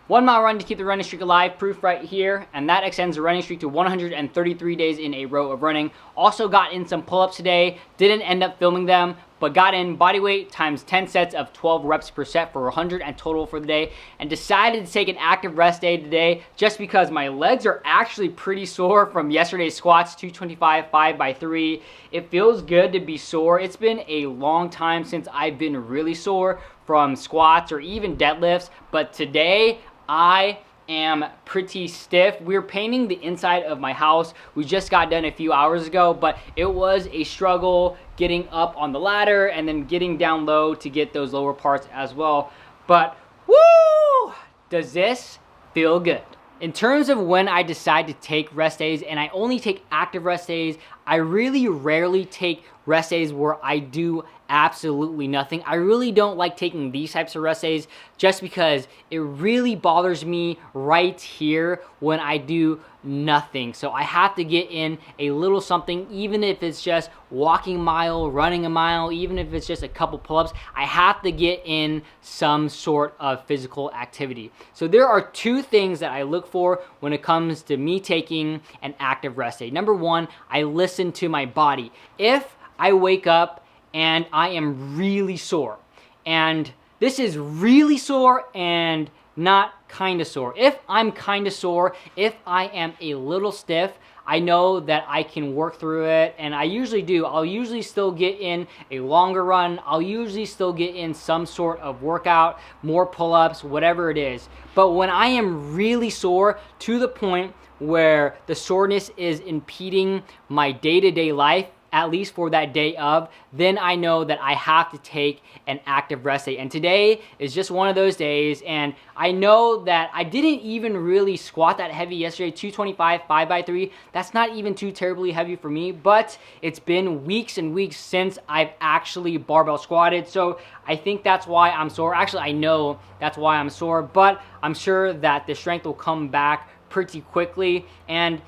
1 mile run to keep the running streak alive, proof right here, and that extends the running streak to 133 days in a row of running. Also got in some pull-ups today, didn't end up filming them, but got in body weight times 10 sets of 12 reps per set for 100 and total for the day, and decided to take an active rest day today just because my legs are actually pretty sore from yesterday's squats, 225 5x3. It feels good to be sore. It's been a long time since I've been really sore from squats or even deadlifts, but today I am pretty stiff. We're painting the inside of my house. We just got done a few hours ago, but it was a struggle getting up on the ladder and then getting down low to get those lower parts as well. But woo! Does this feel good? In terms of when I decide to take rest days, and I only take active rest days, I really rarely take rest days where I do absolutely nothing. I really don't like taking these types of rest days just because it really bothers me right here when I do nothing. So I have to get in a little something, even if it's just walking a mile, running a mile, even if it's just a couple pull-ups. I have to get in some sort of physical activity. So there are two things that I look for when it comes to me taking an active rest day. Number one, I listen to my body. If I wake up and I am really sore, and this is really sore and not kind of sore. If I'm kind of sore, if I am a little stiff, I know that I can work through it, and I usually do. I'll usually still get in a longer run. I'll usually still get in some sort of workout, more pull-ups, whatever it is. But when I am really sore to the point where the soreness is impeding my day-to-day life, at least for that day of, then I know that I have to take an active rest day. And today is just one of those days, and I know that I didn't even really squat that heavy yesterday, 225 5x3. That's not even too terribly heavy for me, but it's been weeks and weeks since I've actually barbell squatted, so I think that's why I'm sore. Actually, I know that's why I'm sore, but I'm sure that the strength will come back pretty quickly. And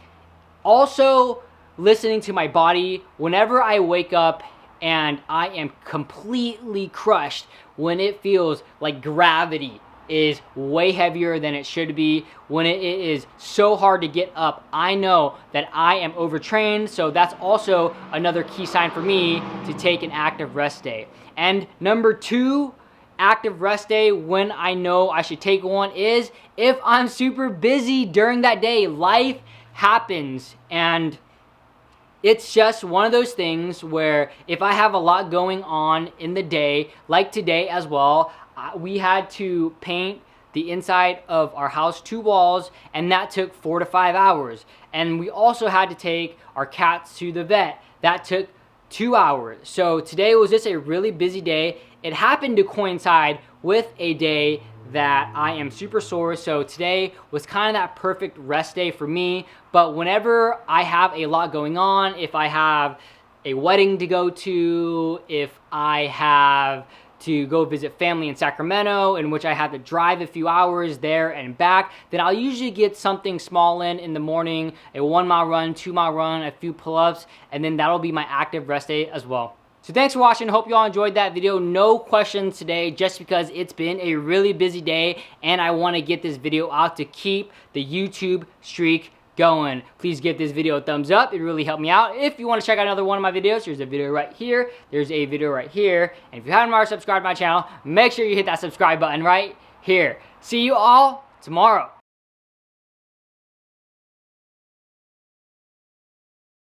also, listening to my body whenever I wake up and I am completely crushed, when it feels like gravity is way heavier than it should be, when it is so hard to get up, I know that I am overtrained. So that's also another key sign for me to take an active rest day. And number two, active rest day when I know I should take one is if I'm super busy during that day. Life happens, and it's just one of those things where if I have a lot going on in the day, like today as well, we had to paint the inside of our house, 2 walls, and that took 4 to 5 hours. And we also had to take our cats to the vet. That took 2 hours. So today was just a really busy day. It happened to coincide with a day that I am super sore, so today was kind of that perfect rest day for me. But whenever I have a lot going on, if I have a wedding to go to, if I have to go visit family in Sacramento, in which I have to drive a few hours there and back, then I'll usually get something small in the morning, a 1 mile run, 2 mile run, a few pull-ups, and then that'll be my active rest day as well. So thanks for watching. Hope you all enjoyed that video. No questions today just because it's been a really busy day and I want to get this video out to keep the YouTube streak going. Please give this video a thumbs up. It really helped me out. If you want to check out another one of my videos, there's a video right here. There's a video right here. And if you haven't already subscribed to my channel, make sure you hit that subscribe button right here. See you all tomorrow.